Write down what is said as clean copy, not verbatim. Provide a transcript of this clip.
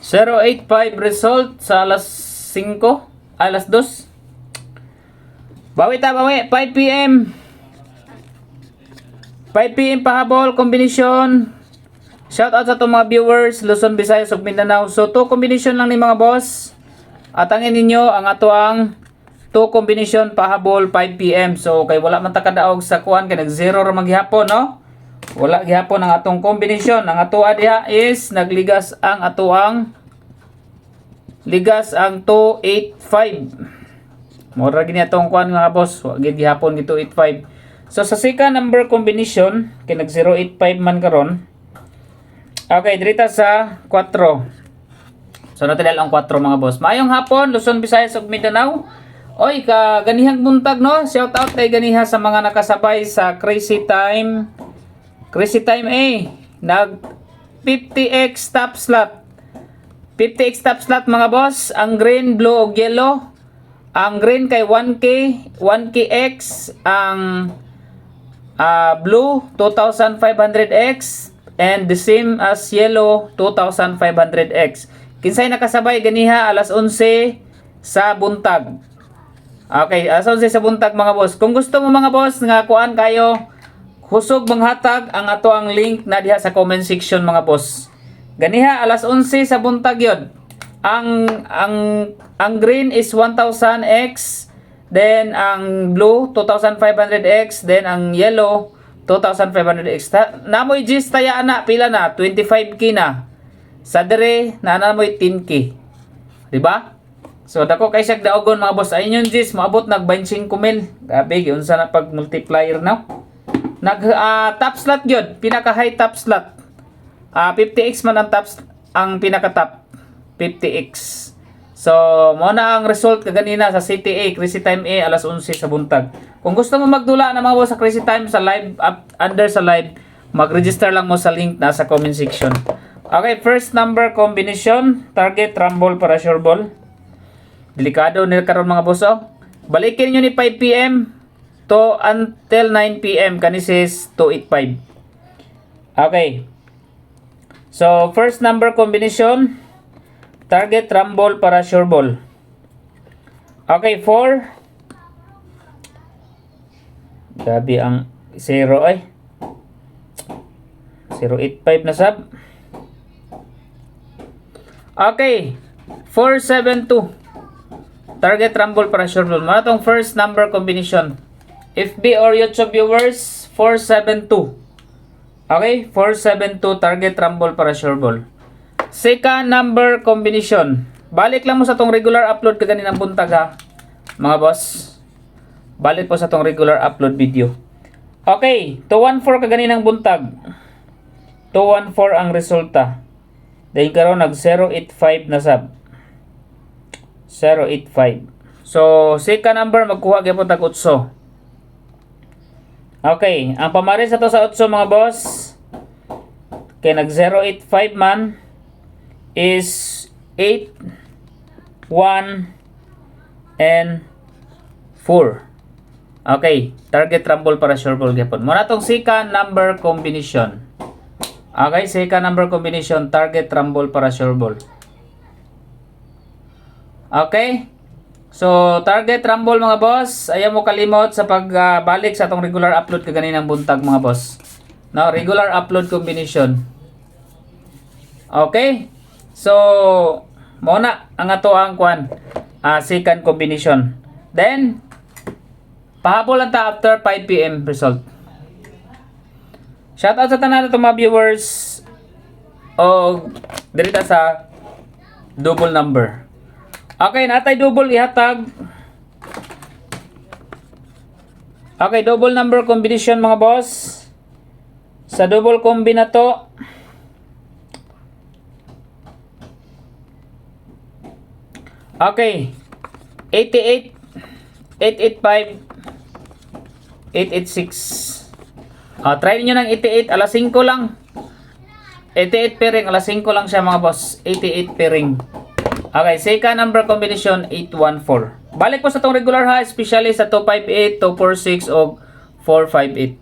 085 result sa alas 5, alas 2. Bawi 5 PM. 5 PM pahabol kombinasyon. Shout out sa itong mga viewers Luzon, Visayas ug Mindanao. So 2 combination lang ni mga boss. Atangin ninyo ang ato ang 2 combination pahabol 5 PM. So kay wala man ta kadaog sa kuan kay nag 0 ra maghapon, no? Wala gihapon ang atong kombinasyon. Ang ato diha is nagligas ang ato ang 285. Mura gini atong kuan nga boss. Wa gid gihapon gi 285. So sa second number combination kay nag 085 man karon. Okay, dirita sa 4. So natidal ang 4 mga boss. Maayong hapon Luzon, Visayas ug Mindanao. Oy, ganihang buntag no. Shout out kay ganiha sa mga nakasabay sa Crazy Time. Crazy Time nag 50x top slot. 50x top slot mga boss. Ang green, blue ug yellow. Ang green kay 1K, 1KX, ang blue 2500X and the same as yellow 2500X. Kinsay nakasabay ganiha alas 11 sa buntag. Okay, alas 11 sa buntag mga boss. Kung gusto mo mga boss nga kuan kayo, husog manghatag ang ato ang link na diha sa comment section mga boss. Ganiha alas 11 sa buntag yun. Ang green is 1000X, then ang blue 2500X, then ang yellow 2500X. Namoy gis taya na pila na 25K na. Sa dire na namoy 10K. Di ba? So dako kay siya daogon mga boss. Ayun yung gis maabot nag 25,000. Grabe unsa na pag multiplier now. Nag top slot gyud, pinaka high top slot. 50x man ang top, ang pinaka top 50x. So mo na ang result kaganina sa CTA Crazy Time alas 11 sa buntag. Kung gusto mo magdula na mga boss sa Crazy Time sa live under sa live, mag-register lang mo sa link na sa comment section. Okay, first number combination, target rumble para sure ball. Delikado nila karon mga boss. Balikin niyo ni 5 PM to until 9 PM kanisis 285. Okay. So first number combination, target rumble para sure ball. Okay, 4. Gabi ang 0 ay. 085 na sab. Okay. 472. Target rumble para sure ball. Muna tong first number combination. FB or YouTube viewers, 472. Okay, 472 target rumble para sure ball. Second number combination. Balik lang mo sa tong regular upload kaganinang buntag ha, mga boss. Balik po sa tong regular upload video. Okay, 214 kaganinang buntag. 214 ang resulta. Dahil karon nag 085 na sab. 085. So, second number magkuha gyapon tag 8. Okay, ang pamares sa to sa 8 mga boss. Kay nag 085 man is 8, 1, and 4. Okay, target rumble para sure ball gyapon. Muna tong second number combination. Okay, second number combination, target rumble para sure ball. Okay? So, target rumble mga boss. Ayaw mo kalimot sa pagbalik sa atong regular upload kaganinang buntag mga boss. No, regular upload combination. Okay? So, muna ang ato ang kwan, second combination. Then, pahabol lang ta after 5 PM result. Shoutout sa tanan nato mga viewers o dirita sa double number. Okay, natay double ihatag. Okay, double number combination mga boss. Sa double combi na to, okay, 88, 885, 886. Try niyo ng 88, alas 5 lang. 88 pairing, alas 5 lang siya mga boss. 88 pairing. Okay, second number combination 814. Balik po sa tong regular ha, especially sa 258, 246 o 458.